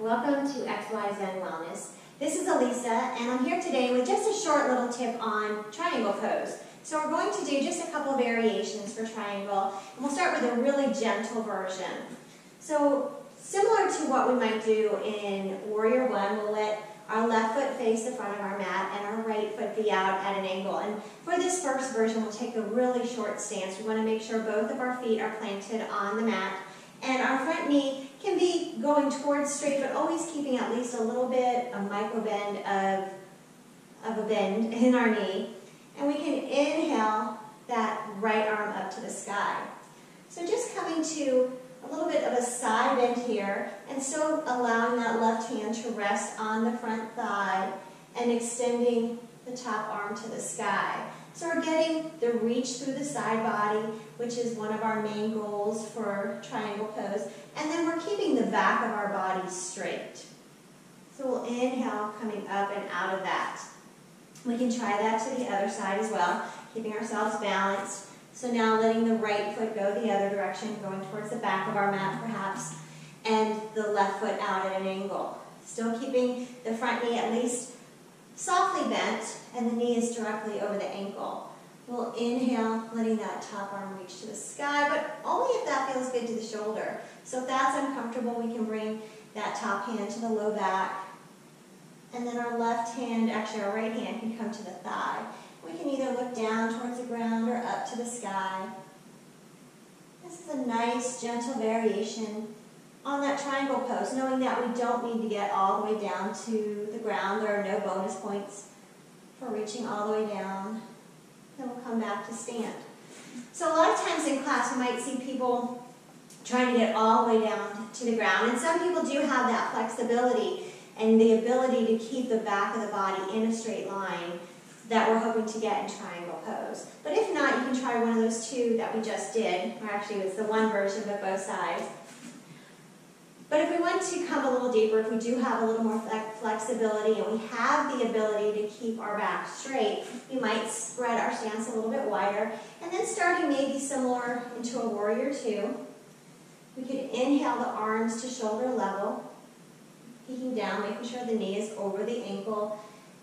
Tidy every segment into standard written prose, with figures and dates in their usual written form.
Welcome to XY Zen Wellness. This is Elisa, and I'm here today with just a short little tip on triangle pose. So we're going to do just a couple variations for triangle, and we'll start with a really gentle version. So similar to what we might do in Warrior One, we'll let our left foot face the front of our mat and our right foot be out at an angle. And for this first version, we'll take a really short stance. We want to make sure both of our feet are planted on the mat, and our front knee can be going towards straight, but always keeping at least a little bit, a micro bend of a bend in our knee. And we can inhale that right arm up to the sky. So just coming to a little bit of a side bend here, and still allowing that left hand to rest on the front thigh and extending the top arm to the sky. So we're getting the reach through the side body, which is one of our main goals for triangle pose. And then we're keeping the back of our body straight. So we'll inhale, coming up and out of that. We can try that to the other side as well, keeping ourselves balanced. So now letting the right foot go the other direction, going towards the back of our mat perhaps, and the left foot out at an angle. Still keeping the front knee at least softly bent, and the knee is directly over the ankle. We'll inhale, letting that top arm reach to the sky, but only if that feels good to the shoulder. So if that's uncomfortable, we can bring that top hand to the low back, and then our left hand, actually our right hand, can come to the thigh. We can either look down towards the ground or up to the sky. This is a nice, gentle variation on that triangle pose, knowing that we don't need to get all the way down to the ground. There are no bonus points for reaching all the way down. Then we'll come back to stand. So a lot of times in class we might see people trying to get all the way down to the ground, and some people do have that flexibility and the ability to keep the back of the body in a straight line that we're hoping to get in triangle pose. But if not, you can try one of those two that we just did, or actually it's the one version but both sides. But if we want to come a little deeper, if we do have a little more flexibility and we have the ability to keep our back straight, we might spread our stance a little bit wider, and then starting maybe similar into a Warrior Two, we could inhale the arms to shoulder level, peeking down, making sure the knee is over the ankle,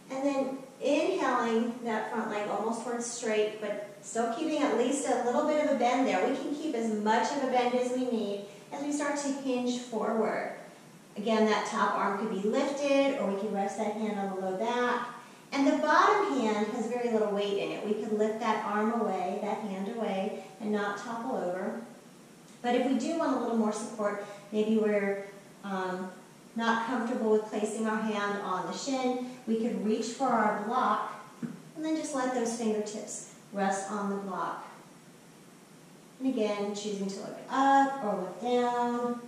and then inhaling that front leg almost towards straight, but still keeping at least a little bit of a bend there. We can keep as much of a bend as we need as we start to hinge forward. Again, that top arm could be lifted, or we can rest that hand on the low back. And the bottom hand has very little weight in it. We could lift that arm away, that hand away, and not topple over. But if we do want a little more support, maybe we're not comfortable with placing our hand on the shin, we could reach for our block and then just let those fingertips rest on the block. And again, choosing to look up or look down,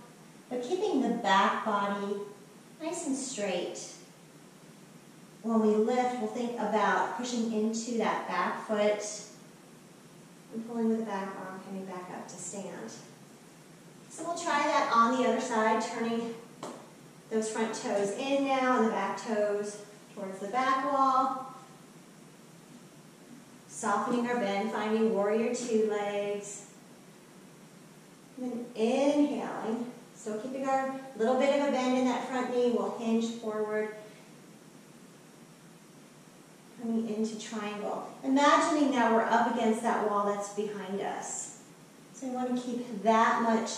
but keeping the back body nice and straight. When we lift, we'll think about pushing into that back foot and pulling with the back arm, coming back up to stand. So we'll try that on the other side, turning those front toes in now and the back toes towards the back wall. Softening our bend, finding Warrior Two legs. And then inhaling, still keeping our little bit of a bend in that front knee. We'll hinge forward, coming into triangle. Imagining now we're up against that wall that's behind us. So we want to keep that much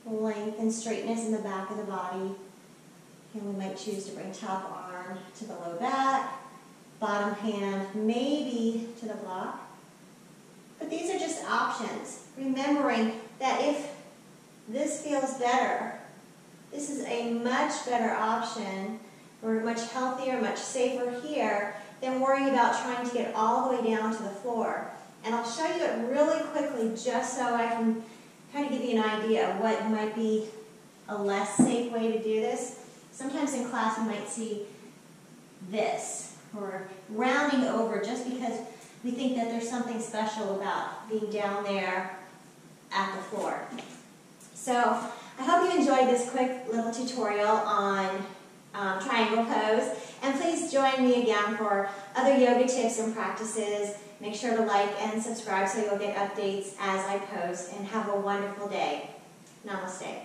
length and straightness in the back of the body. And we might choose to bring top arm to the low back, bottom hand maybe to the block. But these are just options. Remembering that if this feels better, this is a much better option. We're much healthier, much safer here than worrying about trying to get all the way down to the floor. And I'll show you it really quickly just so I can kind of give you an idea of what might be a less safe way to do this. Sometimes in class you might see this, or rounding over just because we think that there's something special about being down there at the floor. So I hope you enjoyed this quick little tutorial on triangle pose, and please join me again for other yoga tips and practices. Make sure to like and subscribe so you'll get updates as I post, and have a wonderful day. Namaste.